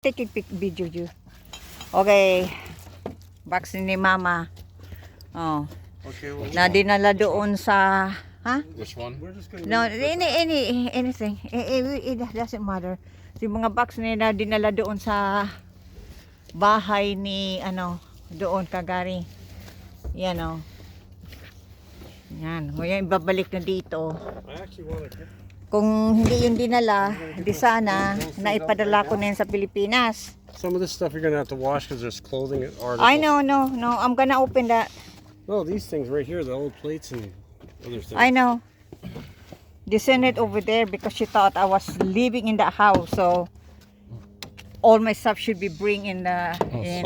Take a pic video you. Okay. Box ni Mama. Oh. Okay, well, Na dinala doon sa which one? No, anything. It doesn't matter. Yung mga box nila dinala doon sa bahay ni doon kagari. Yan oh. Yan. Ngayon babalik na dito. I actually want to. Kung hindi yung dinala, di sana naipadala ko na yun sa Pilipinas. Some of this stuff you're gonna have to wash because there's clothing articles. I know, no. I'm gonna open that. No, these things right here, the old plates and other things. I know. They sent it over there because she thought I was living in the house, so all my stuff should be bring in the.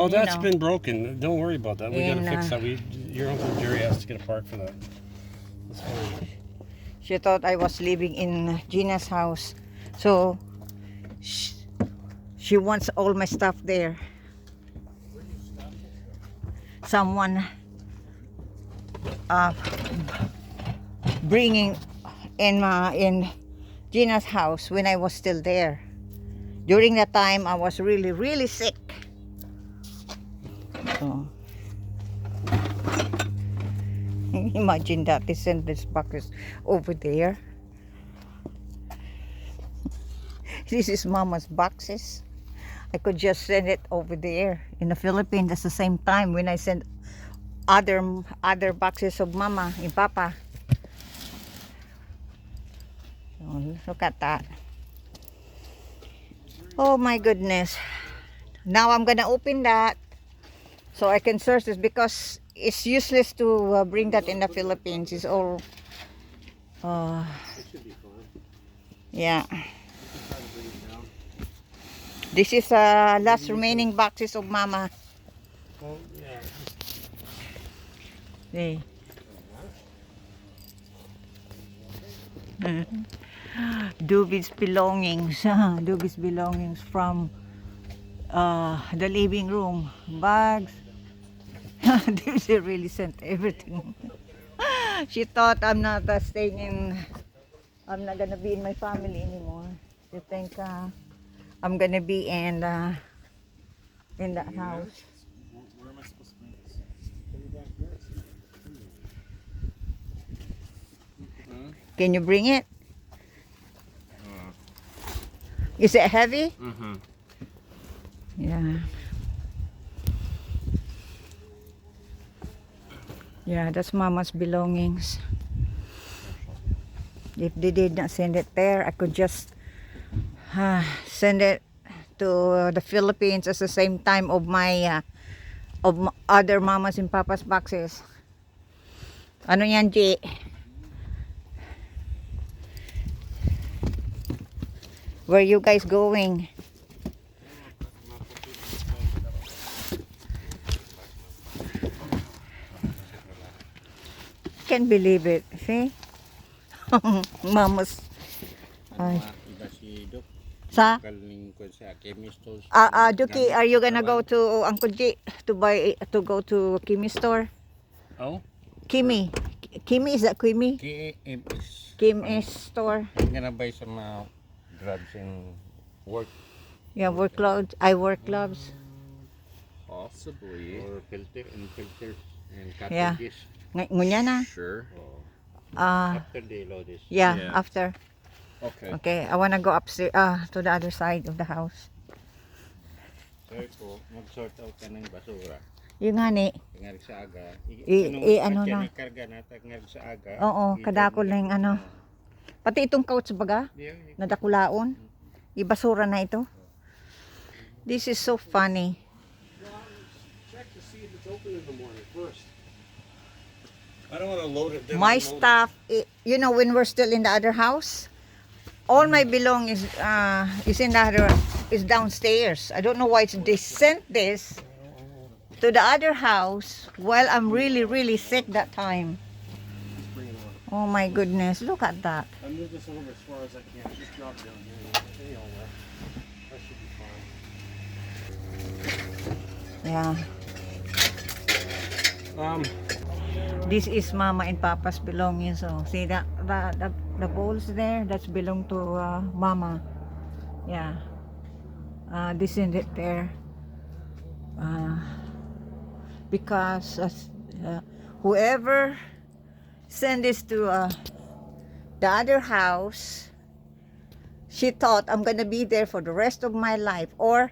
Oh, that's been broken. Don't worry about that. We gotta fix that. Your Uncle Jerry has to get a part for that. That's fine. She thought I was living in Gina's house, so she wants all my stuff there. Someone bringing in Gina's house when I was still there. During that time, I was really sick. So, imagine that they send this boxes over there. This is Mama's boxes. I could just send it over there in the Philippines at the same time when I send other boxes of Mama and Papa. So, look at that. Oh my goodness. Now I'm gonna open that so I can search this because it's useless to bring that in the Philippines. It's all yeah. This is last remaining boxes of Mama. Well, yeah. See. Dubie's belongings. Dubie's belongings from the living room. Bags. She really sent everything. She thought I'm not staying in. I'm not gonna be in my family anymore. She think I'm gonna be in that house. Where am I supposed to bring this? Can you bring it? Is it heavy? Mm-hmm. Yeah. Yeah, that's Mama's belongings. If they did not send it there, I could just send it to the Philippines at the same time of my other Mama's and Papa's boxes. Ano yan, G? Where you guys going? Can't believe it. See? Mama's. Iba si Doc. Sa? Galing ko sa chemist store. Duki, are you gonna go to Uncle G to go to Kimi store? Oh? Kimi. Kimi, is that Kimi? KMS. Kimi's store. I'm gonna buy some gloves and work. Yeah, work gloves. I work gloves. Possibly. Or filters and Yeah. cartridges. Ngunya na. Sure. Uh, After they load this. yeah, after. Okay. Okay, I wanna go upstairs, to the other side of the house. Sir ko, mag-sort out ka ng basura. Yung nga ni. Tingarig sa aga. Ano na. Karga na, tingarig sa aga. Oo, kadakol na yung ano. Pati itong couch baga, nadakulaon. Ibasura na ito. This is so funny. Check to see if it's open in the morning first. I don't want to load it. My stuff, you know, when we're still in the other house, all my belongings is in the other, is downstairs. I don't know why they sent this to the other house while I'm really sick that time. Oh my goodness, look at that. I move this over as far as I can. Just drop down here. That should be fine. Yeah. This is Mama and Papa's belongings. So see that the bowls there, that's belong to Mama. Yeah. They send it there. Because whoever sent this to the other house, she thought I'm gonna be there for the rest of my life, or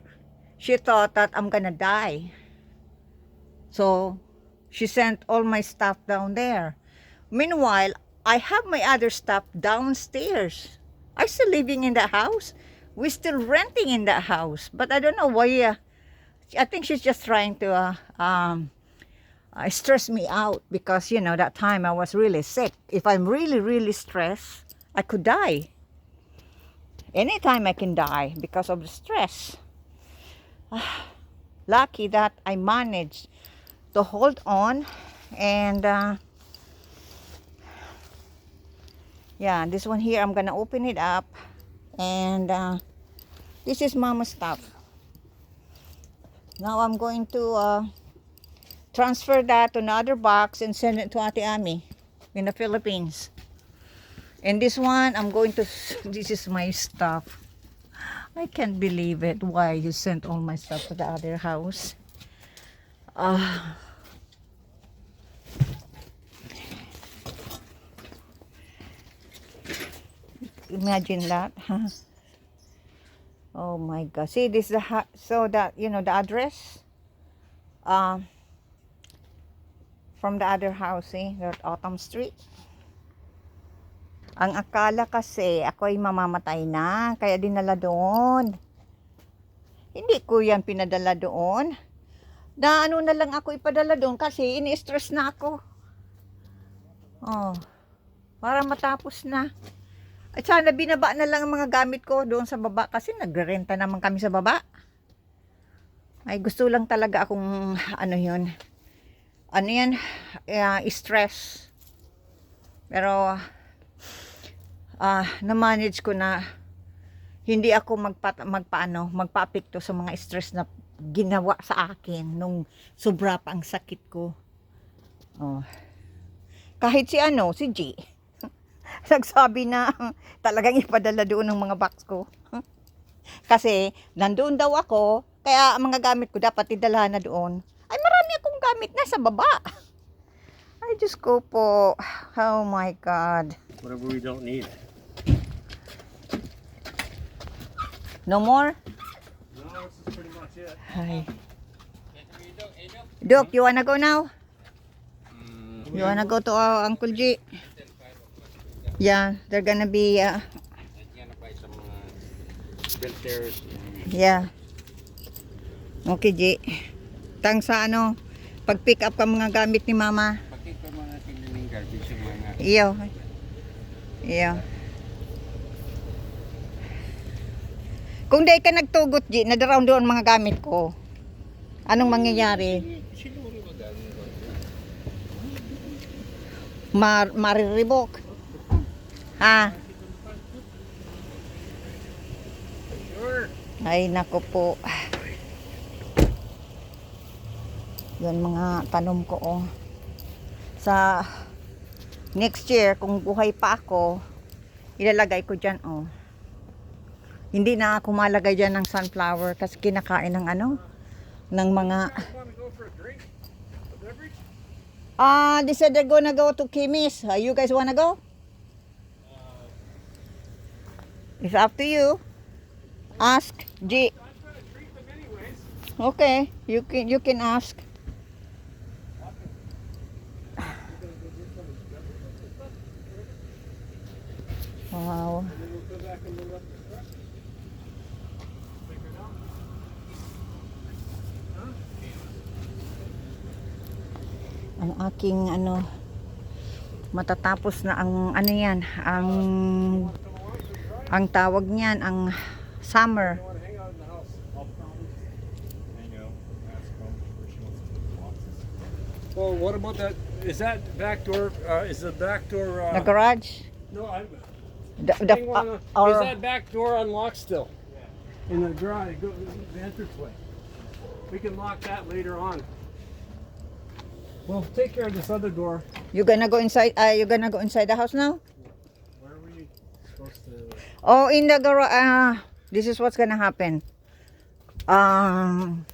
she thought that I'm gonna die. So she sent all my stuff down there. Meanwhile, I have my other stuff downstairs. I'm still living in the house. We're still renting in the house. But I don't know why. I think she's just trying to stress me out, because, you know, that time I was really sick. If I'm really, really stressed, I could die. Anytime I can die because of the stress. Lucky that I managed to hold on, and yeah, this one here, I'm gonna open it up, and this is Mama's stuff. Now I'm going to transfer that to another box and send it to Ate Ami in the Philippines. And this one, I'm going to, this is my stuff. I can't believe it. Why you sent all my stuff to the other house? Imagine that, huh? Oh my God! See, this is the so that, you know, the address, from the other house, eh, that Autumn Street. Ang akala kasi ako ay mamamatay na, kaya dinala doon. Hindi ko yan pinadala doon. Na ano na lang ako ipadala doon kasi ini-stress na ako. Oh, para matapos na. At sana binaba na lang ang mga gamit ko doon sa baba kasi nagrerenta naman kami sa baba. Ay, gusto lang talaga akong ano yun. Ano yan? Stress. Pero na-manage ko na hindi ako magpa-apekto sa mga stress na ginawa sa akin nung sobra pa ang sakit ko. Oh. Kahit si G nagsabi na talagang ipadala doon ng mga box ko. Kasi nandoon daw ako, kaya ang mga gamit ko dapat idala na doon. Ay, marami akong gamit na sa baba. Ay, Diyos ko po. Oh my God. Whatever we don't need. No more? No, this is pretty much it. Hi. Doc, you wanna go now? You wanna go to Uncle G? Yeah, they're gonna be yeah. Okay, G. Tang sa ano, pag-pick up ka mga gamit ni Mama. Pag-pick up mo natin ng garbage yung mga... Iyo. Iyo. Kung di ka nagtugot, G, nadaraw doon mga gamit ko, anong mangyayari? Mariribok. Ha? Ay, nako po. Yan mga tanom ko, oh. Sa next year, kung buhay pa ako, ilalagay ko dyan, oh. Hindi na ako malagay dyan ng sunflower kasi kinakain ng ano, ng mga... They said they're gonna go to Kimis. You guys wanna go? It's up to you. Ask G. Okay, you can ask. Wow. Ang aking ano, matatapos na ang ano yan, ang tawag niyan, ang summer. Well, what about that? Is that back door? Is the back door? The garage? No, The, is that back door unlocked still? Yeah. In the garage, the entranceway. We can lock that later on. Well, take care of this other door. you gonna go inside? You gonna go inside the house now? Where are we supposed to? Oh, in the garage. This is what's gonna happen. um,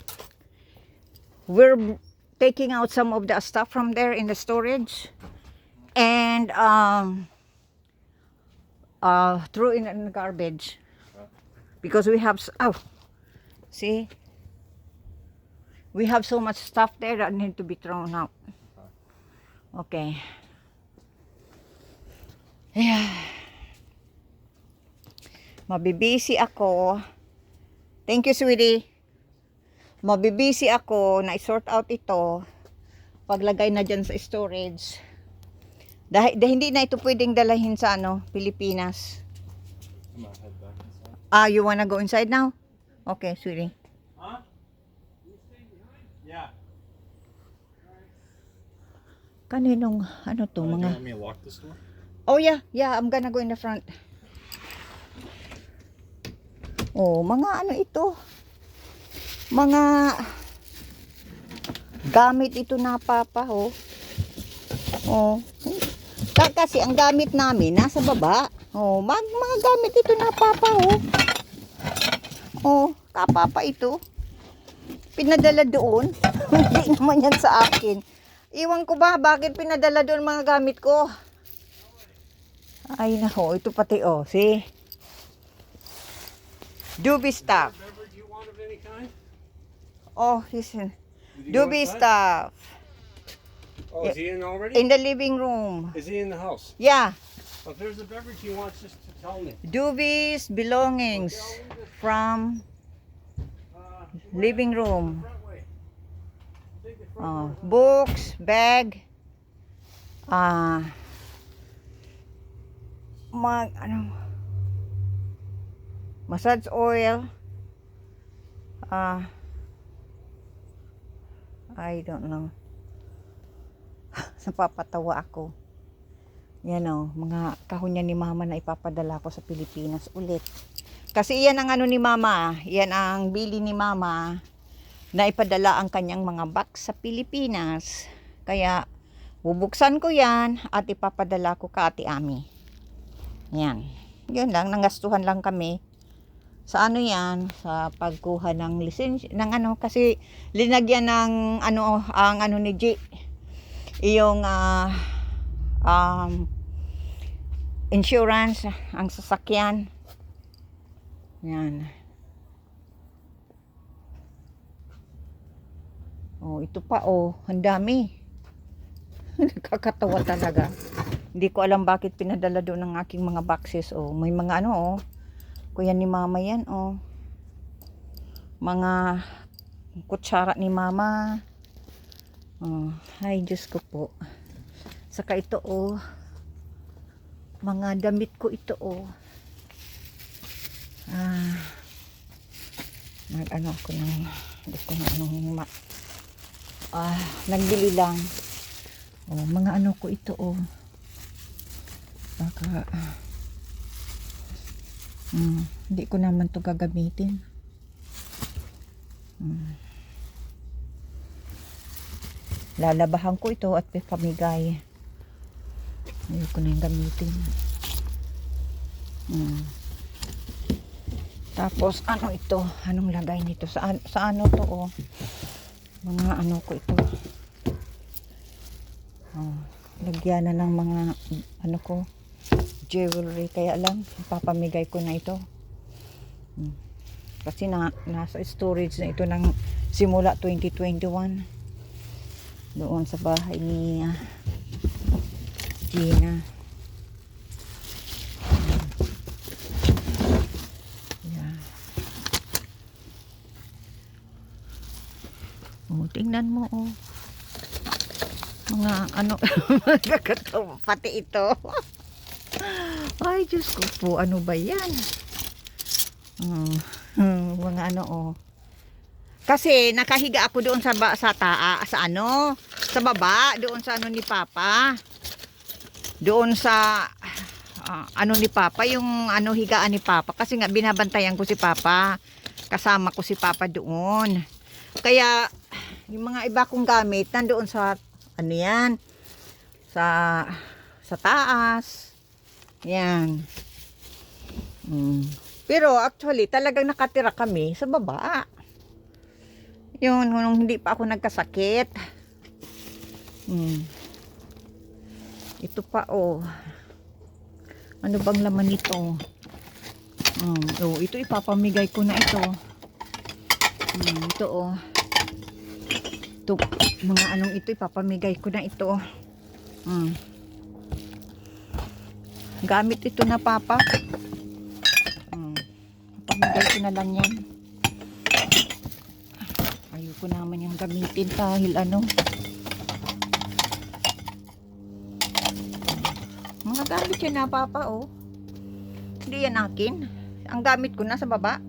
we're taking out some of the stuff from there in the storage, and throw in the garbage because we have see, we have so much stuff there that need to be thrown out. Okay. Yeah. Mabibisi ako. Thank you, sweetie. Mabibisi ako na i-sort out ito paglagay na dyan sa storage. Dahil hindi na ito pwedeng dalahin sa Pilipinas. I'm gonna head back inside. You wanna go inside now? Okay, sweetie. Huh? You stay behind? Yeah. Kaninong to Do you mga... want me to lock this door? Oh yeah, I'm gonna go in the front. Oh, mga ito. Mga gamit ito na papa, oh. Oh. Kasi ang gamit namin nasa baba. Oh, mga gamit ito na papa, oh. Oh, kapapa ito. Pinadala doon. Hindi naman yan sa akin. Iwan ko ba bakit pinadala doon mga gamit ko? Ay nako, ito pati see. Doobie stuff. Beverage you want of any kind? Oh, listen. Did you go Doobie inside? stuff. Oh, is he in already? In the living room. Is he in the house? Yeah. Well, if there's a beverage he wants, just to tell me. Doobie's belongings from living room. Front way. Take the front door. Books, bag, massage oil, I don't know. Napapatawa ako. Yan mga kahon niya ni mama na ipapadala ko sa Pilipinas ulit. Kasi yan ang ni mama, yan ang bili ni mama na ipadala ang kanyang mga box sa Pilipinas. Kaya bubuksan ko yan at ipapadala ko ka Ate Ami. Yan. Yan lang, nangastuhan lang kami. Sa yan, sa pagkuha ng lisensya, ng kasi linagyan ng ang ni G. Yung insurance, ang sasakyan. Yan. Oh, ito pa ang dami. Nakakatawa talaga. Hindi ko alam bakit pinadala doon ng aking mga boxes. May mga kuya ni mama yan. Mga kutsara ni mama. Ay, Diyos ko po. Saka ito mga damit ko ito ako ng gusto ng nagbili lang. Mga ko ito baka hindi ko naman to gagamitin. Lalabahan ko ito at pamigay. Hindi ko na yung gamitin. Tapos ito? Anong lagay nito? Sa to mga ko ito. Lagyan na ng mga ko jewelry, kaya lang papamigay ko na ito. Kasi nasa storage na ito ng simula 2021 doon sa bahay ni Gina. Tingnan mo mga kakatawa pati ito. Ay, Diyos ko po, ano ba yan? Mga kasi nakahiga ako doon sa baba, doon sa ni Papa. Doon sa ni Papa, yung higaan ni Papa, kasi nga binabantayan ko si Papa. Kasama ko si Papa doon. Kaya yung mga iba kong gamit nandoon sa yan, sa taas. Yan. Pero actually talagang nakatira kami sa baba. Yun, nung hindi pa ako nagkasakit. Ito pa, oh. Ano bang laman nito? Oh, ito ipapamigay ko na ito. Ito, oh. Ito, mga anong ito, ipapamigay ko na ito. Gamit ito na, Papa. Pamigay ko na lang yan. Ayoko naman yung gamitin dahil ano. Mga gamit yun na, Papa, oh. Hindi yan akin. Ang gamit ko na sa baba.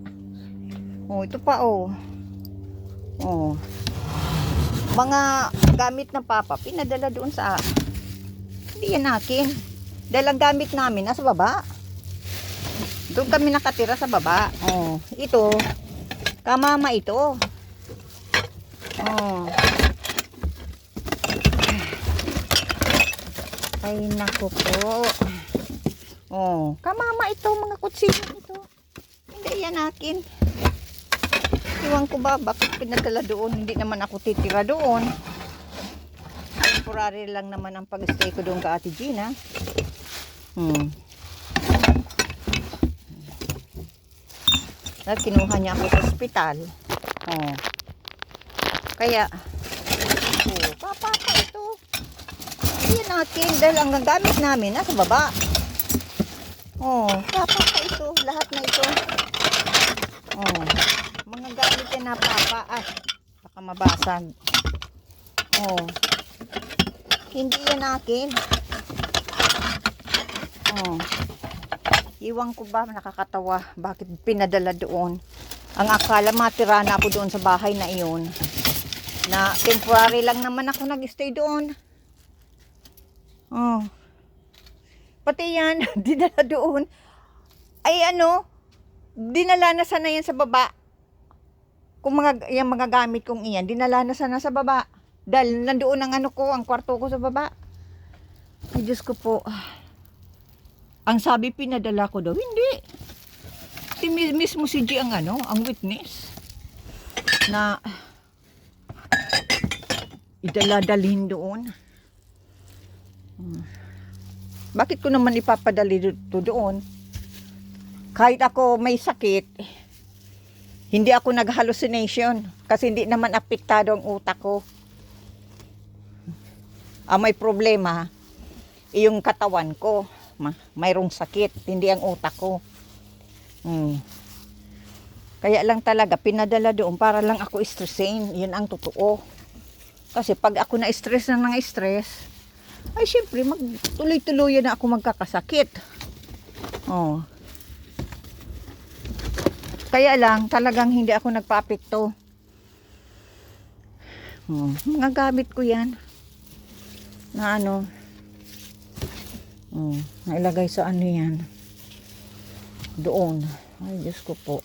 Oh, ito pa, oh. Oh. Mga gamit na Papa, pinadala doon sa... Hindi yan akin. Dahil ang gamit namin nasa baba. Doon kami nakatira sa baba. Oh, ito. Kamama ito. Oh. Ay, naku po. Oh, kamama ito, mga kutsino ito. Hindi yan akin. Iwan ko ba, bakit pinadala doon? Hindi naman ako titira doon. Temporary lang naman ang pag-stay ko doon ka Ate Gina. At kinuha niya ako sa ospital. Oh. Kaya, oh, Papa ito. Hindi yan akin dahil ang gamit namin nasa baba. Oh, Papa ito. Lahat na ito. Oh, mga gamit yan na Papa. Ay, baka mabasag. Oh, hindi yan akin. Oh, iwan ko ba, nakakatawa. Bakit pinadala doon? Ang akala matira na ako doon sa bahay na iyon. Na temporary lang naman ako nag-stay doon. Oh. Pati yan, dinala doon. Ay ano, dinala na sana yan sa baba. Kung yung mga gamit kong iyan, dinala na sana sa baba. Dahil nandoon ang ano ko, ang kwarto ko sa baba. Ay Diyos ko po. Ang sabi pinadala ko daw, hindi. Si mismo si G ang ano, ang witness. Na idala-dalhin doon. Bakit ko naman ipapadali doon? Kahit ako may sakit, hindi ako nag-hallucination kasi hindi naman apektado ang utak ko. Ang may problema, yung katawan ko, mayroong sakit, hindi ang utak ko. Kaya lang talaga, pinadala doon para lang ako stressin. Yun ang totoo. Kasi pag ako na-stress na ng stress, ay syempre, tuloy-tuloy na ako magkakasakit. Oh. Kaya lang, talagang hindi ako nagpa-apekto. Mga gamit ko yan. Na ano, nailagay sa ano yan. Doon. Ay, Diyos ko po.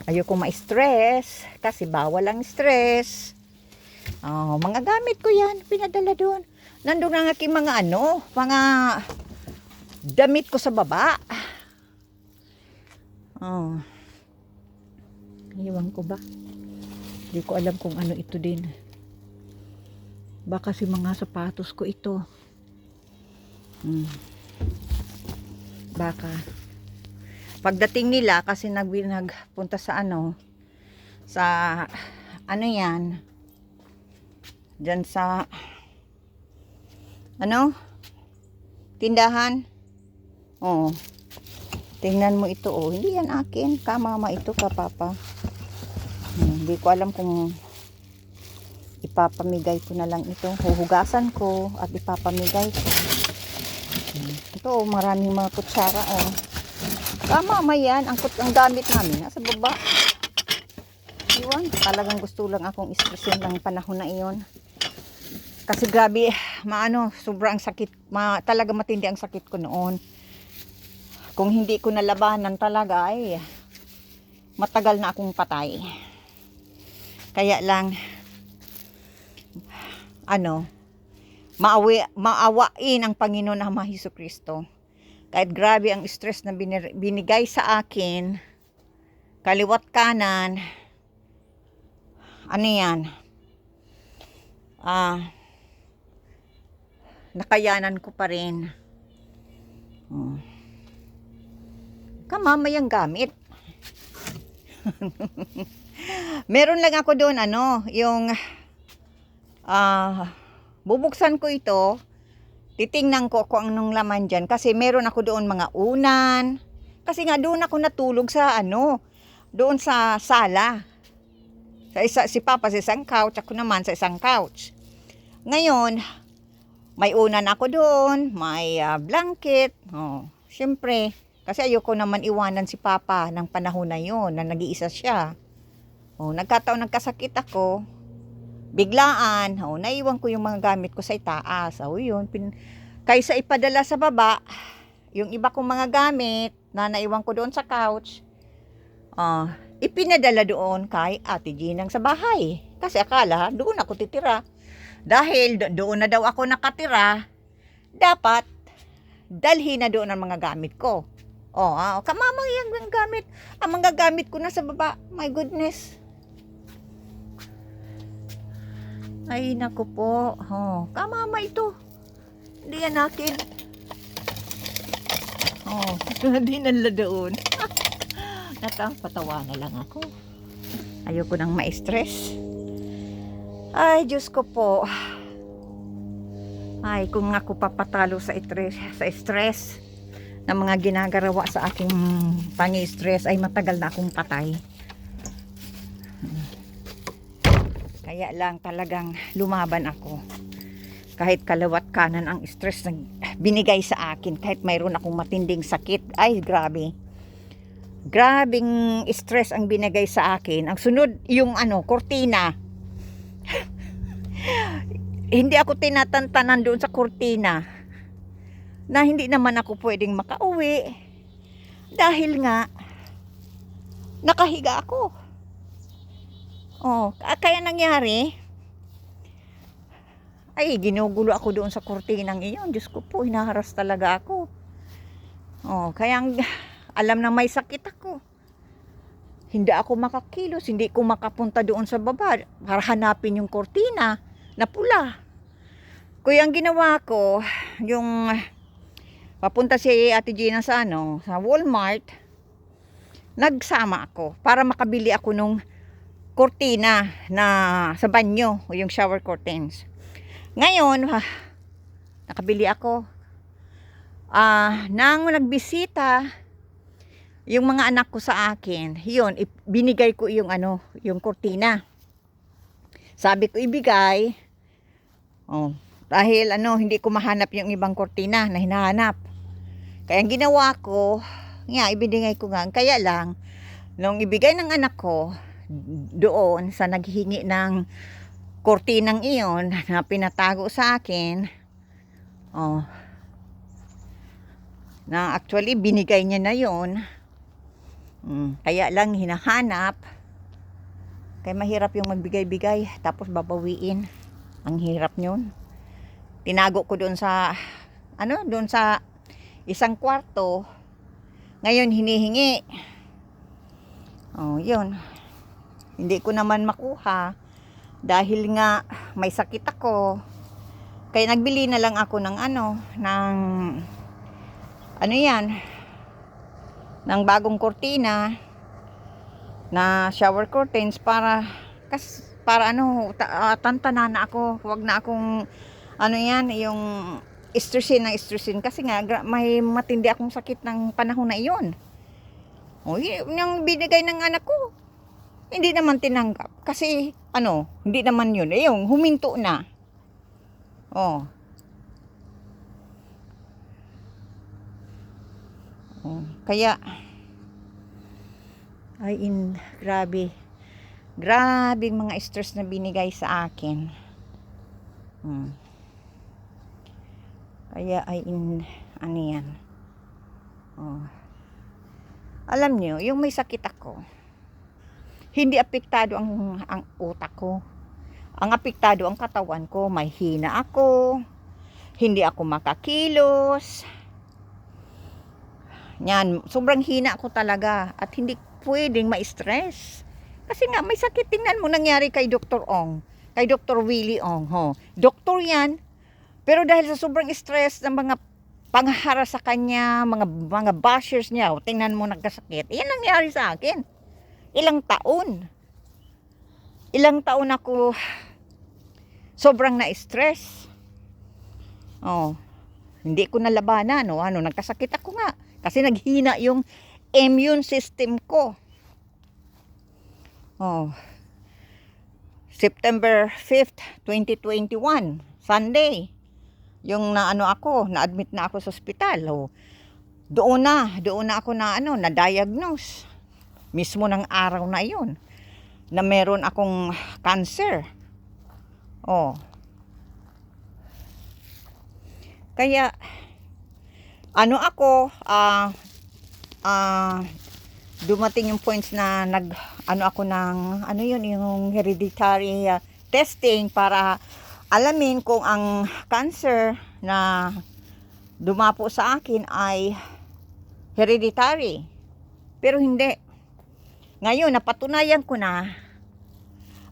Ayoko ma-stress. Kasi bawal ang stress. Mga gamit ko yan. Pinadala doon. Nandun ang aking mga ano, mga damit ko sa baba. Iwan ko ba? Hindi ko alam kung ano ito din. Baka si mga sapatos ko ito. Baka. Pagdating nila, kasi nagpunta sa ano, sa ano yan, dyan sa ano, tindahan. Tingnan mo ito, hindi yan akin. Kamama ito ka, Papa. Hindi ko alam kung ipapamigay ko na lang ito. Huhugasan ko at ipapamigay ko. Ito, maraming mga kutsara, Kamama yan, ang gamit namin nasa baba. Iwan, talagang gusto lang akong stressin ng panahon na iyon. Kasi grabe, sobrang sakit, talaga matindi ang sakit ko noon. Kung hindi ko nalabanan talaga, ay matagal na akong patay. Kaya lang, maawain ang Panginoon na Jesucristo. Kahit grabe ang stress na binigay sa akin, kaliwat kanan, ano yan, nakayanan ko pa rin. Kamamayang gamit. Meron lang ako doon, yung bubuksan ko ito, titingnan ko kung anong laman dyan. Kasi meron ako doon mga unan. Kasi nga doon ako natulog sa doon sa sala. Si Papa sa isang couch, ako naman sa isang couch. Ngayon, may unan ako doon, may blanket. Syempre, kasi ayoko naman iwanan si Papa ng panahon na yon na nag-iisa siya. Nagkataon nagkasakit ako, biglaan, naiwan ko yung mga gamit ko sa itaas. Yun, kaysa ipadala sa baba, yung iba kong mga gamit na naiwan ko doon sa couch, ipinadala doon kay Ate Ginang sa bahay. Kasi akala, doon ako titira. Dahil doon na daw ako nakatira, dapat dalhin na doon ang mga gamit ko. Kamamayang ang gamit. Ang mga gamit ko na sa baba. My goodness. Ay, naku po. Kamama ito. Hindi yan akin. Hindi nala doon. Patawa na lang ako. Ayoko nang ma-stress. Ay, Diyos ko po. Ay, kung ako papatalo sa stress na mga ginagarawa sa aking pangi-stress, ay matagal na akong patay. Kaya lang talagang lumaban ako. Kahit kalawat kanan ang stress na binigay sa akin, kahit mayroon akong matinding sakit, ay grabe. Grabing stress ang binigay sa akin. Ang sunod, yung kortina. Hindi ako tinatantanan doon sa kurtina na hindi naman ako pwedeng makauwi dahil nga nakahiga ako. Kaya nangyari ay ginugulo ako doon sa kurtinang iyon. Diyos ko po, hinaharas talaga ako. Kaya alam na may sakit ako. Hindi ako makakilos, hindi ko makapunta doon sa baba para hanapin yung kurtina na pula. Kuya, ang ginawa ko, yung papunta si Ate Gina sa sa Walmart, nagsama ako para makabili ako nung kurtina na sa banyo, yung shower curtains. Ngayon, nakabili ako. Nang nagbisita yung mga anak ko sa akin, yun, binigay ko yung yung kurtina. Sabi ko ibigay, dahil hindi ko mahanap yung ibang kurtina na hinahanap. Kaya ang ginawa ko, ibinigay ko nga. Kaya lang, nung ibigay ng anak ko, doon sa naghingi ng kurtinang iyon na pinatago sa akin, na actually binigay niya na yon. Kaya lang hinahanap. Kaya mahirap yung magbigay-bigay tapos babawiin. Ang hirap yun. Tinago ko doon sa doon sa isang kwarto. Ngayon hinihingi. Yun. Hindi ko naman makuha dahil nga may sakit ako. Kaya nagbili na lang ako ng ng bagong kurtina na shower curtains para tantanan na ako. Huwag na akong yung stressin kasi nga may matindi akong sakit ng panahon na iyon. Yung binigay ng anak ko, hindi naman tinanggap kasi hindi naman yun, yung huminto na. Kaya grabing mga stress na binigay sa akin. Kaya yan. Alam niyo, yung may sakit ako, hindi apektado ang utak ko. Ang apektado ang katawan ko. May hina ako. Hindi ako makakilos. Yan, sobrang hina ako talaga at hindi pwedeng ma-stress. Kasi nga, may sakit. Tingnan mo nangyari kay Dr. Ong. Kay Dr. Willie Ong. Ho. Doktor yan. Pero dahil sa sobrang stress ng mga panghara sa kanya, mga bashers niya, tingnan mo nagkasakit. Yan nangyari sa akin. Ilang taon ako sobrang na-stress. Hindi ko nalabanan, nagkasakit ako nga. Kasi naghina yung immune system ko. September 5th, 2021, Sunday. Yung na-admit na ako sa ospital. Doon na ako na-diagnose. Mismo ng araw na yun. Na meron akong cancer. Kaya, dumating yung points na yung hereditary testing para alamin kung ang cancer na dumapo sa akin ay hereditary. Pero hindi. Ngayon, napatunayan ko na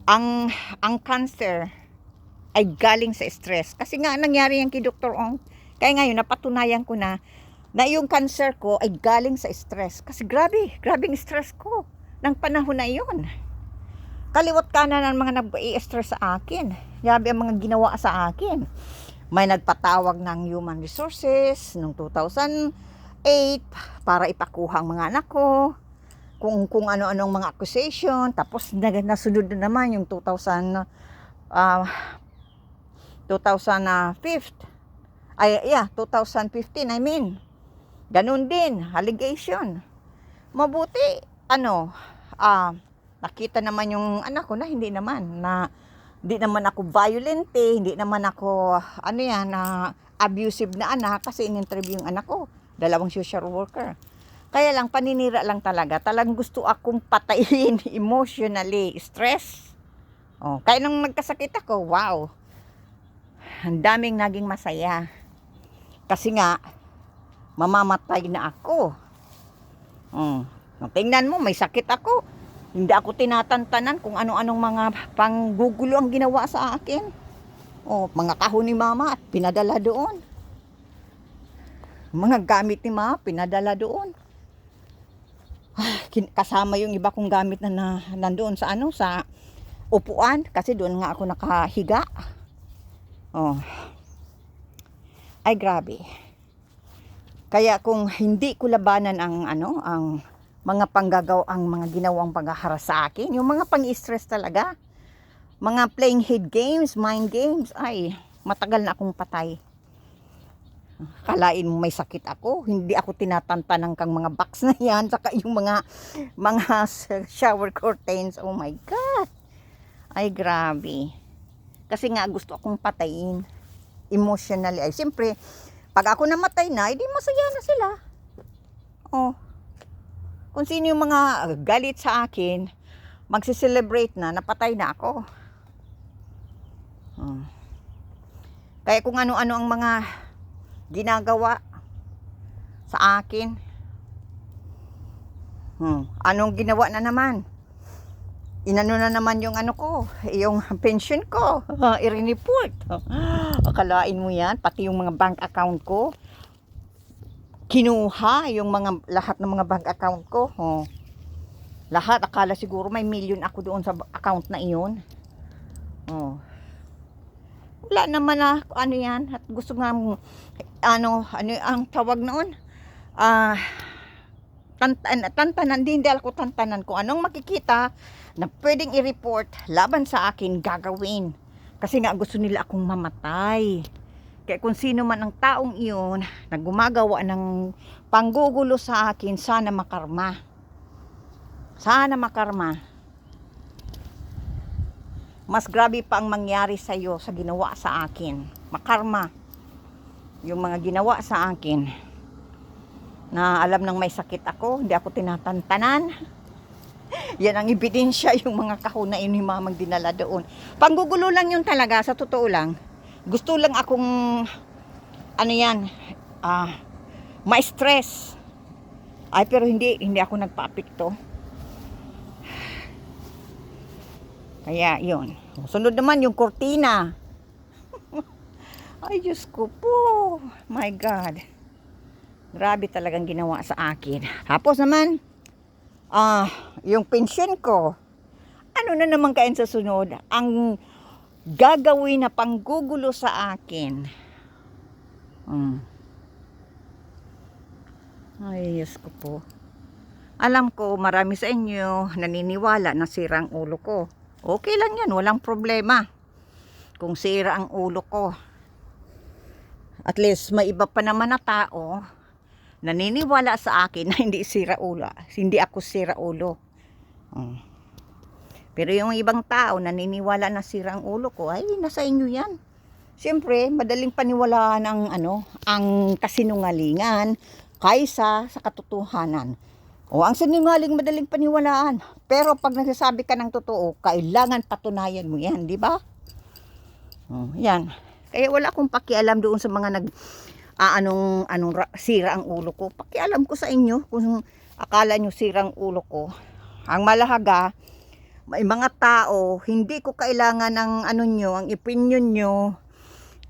ang cancer ay galing sa stress. Kasi nga, nangyari yan kay Dr. Ong. Kaya ngayon, napatunayan ko na yung cancer ko ay galing sa stress. Kasi grabing stress ko ng panahon na yun. Kaliwat kanan ng mga nag-i-stress sa akin. Yabi ang mga ginawa sa akin. May nagpatawag ng human resources noong 2008 para ipakuha ang mga anak ko. Kung ano-anong mga accusation. Tapos nasunod na naman yung 2015. Ganun din, allegation. Mabuti, nakita naman yung anak ko na hindi naman ako violent, hindi naman ako abusive na anak kasi in-interview yung anak ko, 2 social worker. Kaya lang paninira lang talagang gusto akong patayin emotionally, stress. Kaya nung nagkasakit ako, wow. Ang daming naging masaya. Kasi nga mamamatay na ako. Tingnan mo, may sakit ako. Hindi ako tinatantanan kung ano-anong mga panggugulo ang ginawa sa akin. Mga kahon ni mama at pinadala doon. Mga gamit ni mama, pinadala doon. Kasama yung iba kong gamit na nandoon sa sa upuan. Kasi doon nga ako nakahiga. Ay, grabe. Kaya kung hindi ko labanan ang mga mga ginawang paghahara sa akin, yung mga pang-stress talaga, mga playing head games, mind games, ay matagal na akong patay. Kalain mo may sakit ako, hindi ako tinatantanan kang mga box na yan, saka yung mga shower curtains, oh my God. Ay, grabe. Kasi nga gusto akong patayin emotionally. Ay, siyempre, pag ako namatay na, edi masaya na sila. Kung sino yung mga galit sa akin, magse-celebrate na, napatay na ako. Kaya kung ano-ano ang mga ginagawa sa akin, anong ginawa na naman? Inano na naman yung yung pension ko, i-report. Akalain mo yan, pati yung mga bank account ko, kinuha yung lahat ng mga bank account ko. Lahat, akala siguro may million ako doon sa account na iyon. Wala naman yan, at gusto nga ang tawag noon? Tantanan, hindi ako tantanan kung anong makikita na pwedeng i-report laban sa akin, gagawin. Kasi nga gusto nila akong mamatay. Kaya kung sino man ang taong iyon na gumagawa ng panggugulo sa akin, sana makarma. Sana makarma. Mas grabe pa ang mangyari sa iyo sa ginawa sa akin. Makarma. Yung mga ginawa sa akin na alam nang may sakit ako, hindi ako tinatantanan. Yan ang ebidensya, yung mga kahon na ni mamang dinala doon. Panggugulo lang yun talaga, sa totoo lang. Gusto lang akong ma-stress. Ay, pero hindi ako nagpa-apekto. Kaya, yun. Sunod naman yung kurtina. Ay, Diyos ko po. My God. Grabe talagang ginawa sa akin. Tapos naman, yung pensyon ko, ano na naman kain sa sunod? Ang gagawin na panggugulo sa akin. Ay, Diyos ko po. Alam ko, marami sa inyo naniniwala na sira ang ulo ko. Okay lang yan, walang problema. Kung sira ang ulo ko. At least, may iba pa naman na tao naniniwala sa akin na hindi sira ulo. Hindi ako sira ulo. Pero yung ibang tao naniniwala na sira ang ulo ko, ay nasa inyo yan. Siyempre, madaling paniwalaan ang kasinungalingan kaysa sa katotohanan. Ang sinungaling madaling paniwalaan. Pero pag nagsasabi ka ng totoo, kailangan patunayan mo yan, di ba? Yan. Kaya wala akong pakialam doon sa mga sira ang ulo ko. Pakialam ko sa inyo kung akala nyo sira ang ulo ko. Ang malahaga, may mga tao, hindi ko kailangan ng ang opinion nyo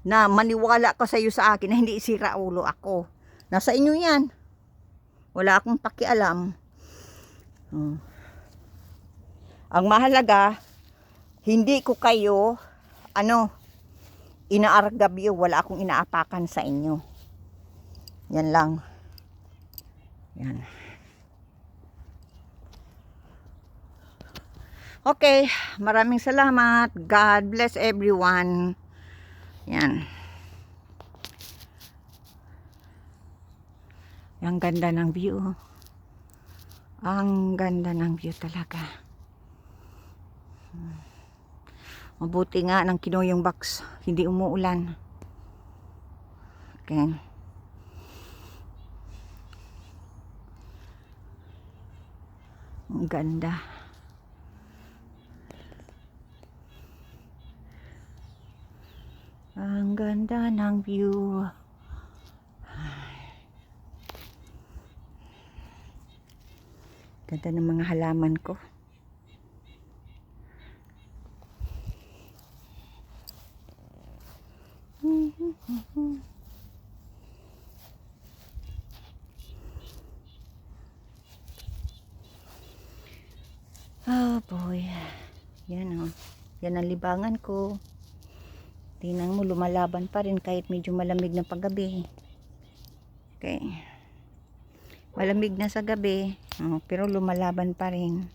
na maniwala ko sa iyo sa akin na hindi sira ulo ako. Nasa inyo yan. Wala akong pakialam. Ang mahalaga, hindi ko kayo inaargabyo, wala akong inaapakan sa inyo. Yan lang. Yan. Okay, maraming salamat. God bless everyone. Yan. Ang ganda ng view. Ang ganda ng view talaga. Mabuti nga ng Kinoyong box. Hindi umuulan. Okay. Ang ganda. Ang ganda ng view. Ganda ng mga halaman ko. Oh boy. Yan o. Yan ang libangan ko. Tingnan mo, lumalaban pa rin kahit medyo malamig na paggabi. Okay. Malamig na sa gabi, pero lumalaban pa rin.